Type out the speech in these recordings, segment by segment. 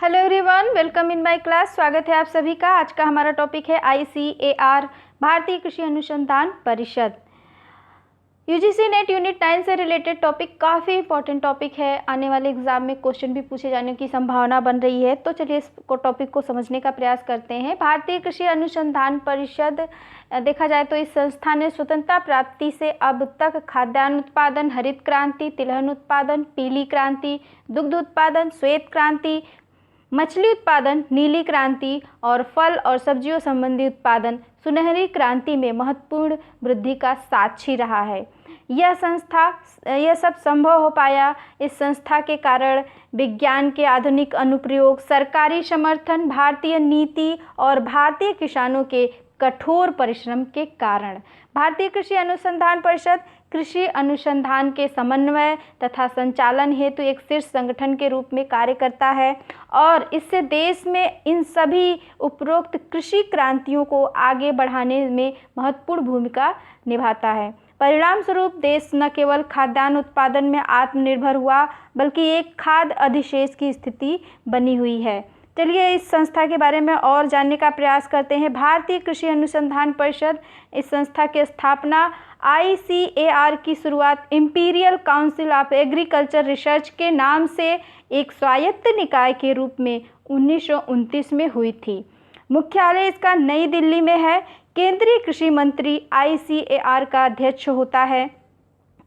Hello everyone, welcome in my class. स्वागत है आप सभी का। आज का हमारा टॉपिक है ICAR, भारतीय कृषि अनुसंधान परिषद। यूजीसी नेट यूनिट 9 से रिलेटेड टॉपिक काफ़ी इंपॉर्टेंट टॉपिक है। आने वाले एग्जाम में क्वेश्चन भी पूछे जाने की संभावना बन रही है। तो चलिए इस टॉपिक को समझने का प्रयास करते हैं। भारतीय कृषि अनुसंधान परिषद देखा जाए तो इस संस्था ने स्वतंत्रता प्राप्ति से अब तक खाद्यान्न उत्पादन, हरित क्रांति, तिलहन उत्पादन, पीली क्रांति, दुग्ध उत्पादन, श्वेत क्रांति, मछली उत्पादन, नीली क्रांति और फल और सब्जियों संबंधी उत्पादन, सुनहरी क्रांति में महत्वपूर्ण वृद्धि का साक्षी रहा है। यह सब संभव हो पाया इस संस्था के कारण विज्ञान के आधुनिक अनुप्रयोग, सरकारी समर्थन, भारतीय नीति और भारतीय किसानों के कठोर परिश्रम के कारण। भारतीय कृषि अनुसंधान परिषद कृषि अनुसंधान के समन्वय तथा संचालन हेतु एक शीर्ष संगठन के रूप में कार्य करता है और इससे देश में इन सभी उपरोक्त कृषि क्रांतियों को आगे बढ़ाने में महत्वपूर्ण भूमिका निभाता है। परिणाम स्वरूप देश न केवल खाद्यान्न उत्पादन में आत्मनिर्भर हुआ बल्कि एक खाद्य अधिशेष की स्थिति बनी हुई है। चलिए इस संस्था के बारे में और जानने का प्रयास करते हैं। भारतीय कृषि अनुसंधान परिषद, इस संस्था की स्थापना ICAR की शुरुआत imperial council of agriculture research के नाम से एक स्वायत्त निकाय के रूप में 1929 में हुई थी। मुख्यालय इसका नई दिल्ली में है। केंद्रीय कृषि मंत्री ICAR का अध्यक्ष होता है।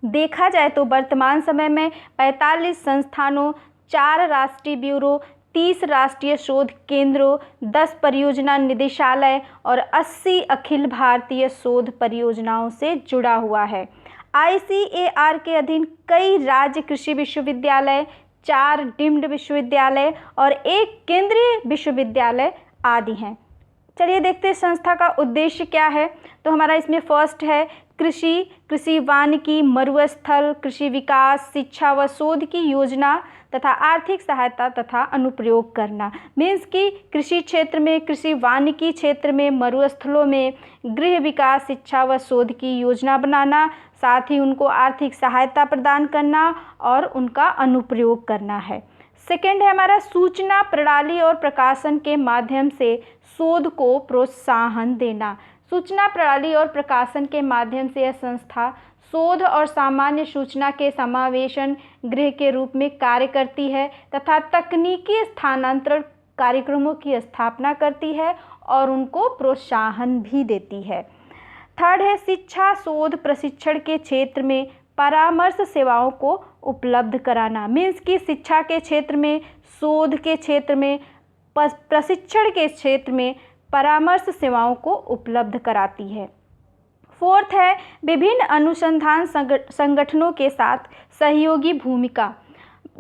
देखा जाए तो वर्तमान समय में 45 संस्थानों, 4 राष्ट्रीय ब्यूरो, 30 राष्ट्रीय शोध केंद्रों, 10 परियोजना निदेशालय और 80 अखिल भारतीय शोध परियोजनाओं से जुड़ा हुआ है। ICAR के अधीन कई राज्य कृषि विश्वविद्यालय, 4 डीम्ड विश्वविद्यालय और 1 केंद्रीय विश्वविद्यालय आदि हैं। चलिए देखते हैं संस्था का उद्देश्य क्या है। तो हमारा इसमें फर्स्ट है कृषि वानिकी, मरुस्थल, कृषि विकास, शिक्षा व शोध की योजना तथा आर्थिक सहायता तथा अनुप्रयोग करना। मीन्स कि कृषि क्षेत्र में, कृषि वानिकी क्षेत्र में, मरुस्थलों में गृह विकास, शिक्षा व शोध की योजना बनाना, साथ ही उनको आर्थिक सहायता प्रदान करना और उनका अनुप्रयोग करना है। सेकेंड है हमारा सूचना प्रणाली और प्रकाशन के माध्यम से शोध को प्रोत्साहन देना। सूचना प्रणाली और प्रकाशन के माध्यम से यह संस्था शोध और सामान्य सूचना के समावेशन गृह के रूप में कार्य करती है तथा तकनीकी स्थानांतरण कार्यक्रमों की स्थापना करती है और उनको प्रोत्साहन भी देती है। थर्ड है शिक्षा, शोध, प्रशिक्षण के क्षेत्र में परामर्श सेवाओं को उपलब्ध कराना। मीन्स कि शिक्षा के क्षेत्र में, शोध के क्षेत्र में, प्रशिक्षण के क्षेत्र में परामर्श सेवाओं को उपलब्ध कराती है। फोर्थ है विभिन्न अनुसंधान संगठनों के साथ सहयोगी भूमिका।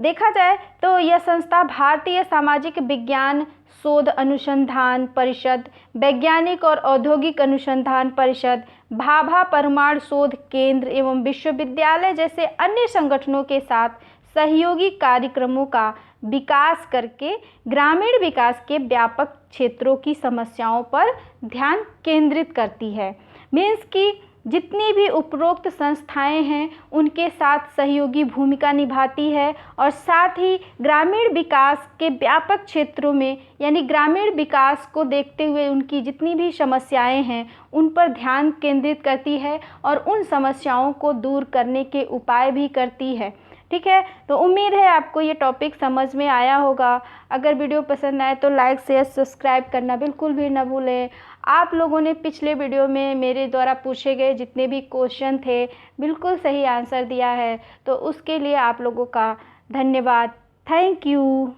देखा जाए तो यह संस्था भारतीय सामाजिक विज्ञान शोध अनुसंधान परिषद, वैज्ञानिक और औद्योगिक अनुसंधान परिषद, भाभा परमाणु शोध केंद्र एवं विश्वविद्यालय जैसे अन्य संगठनों के साथ सहयोगी कार्यक्रमों का विकास करके ग्रामीण विकास के व्यापक क्षेत्रों की समस्याओं पर ध्यान केंद्रित करती है। मीन्स कि जितनी भी उपरोक्त संस्थाएं हैं उनके साथ सहयोगी भूमिका निभाती है और साथ ही ग्रामीण विकास के व्यापक क्षेत्रों में, यानी ग्रामीण विकास को देखते हुए उनकी जितनी भी समस्याएं हैं उन पर ध्यान केंद्रित करती है और उन समस्याओं को दूर करने के उपाय भी करती है। ठीक है, तो उम्मीद है आपको ये टॉपिक समझ में आया होगा। अगर वीडियो पसंद आए तो लाइक, शेयर, सब्सक्राइब करना बिल्कुल भी न भूलें। आप लोगों ने पिछले वीडियो में मेरे द्वारा पूछे गए जितने भी क्वेश्चन थे बिल्कुल सही आंसर दिया है, तो उसके लिए आप लोगों का धन्यवाद। Thank you.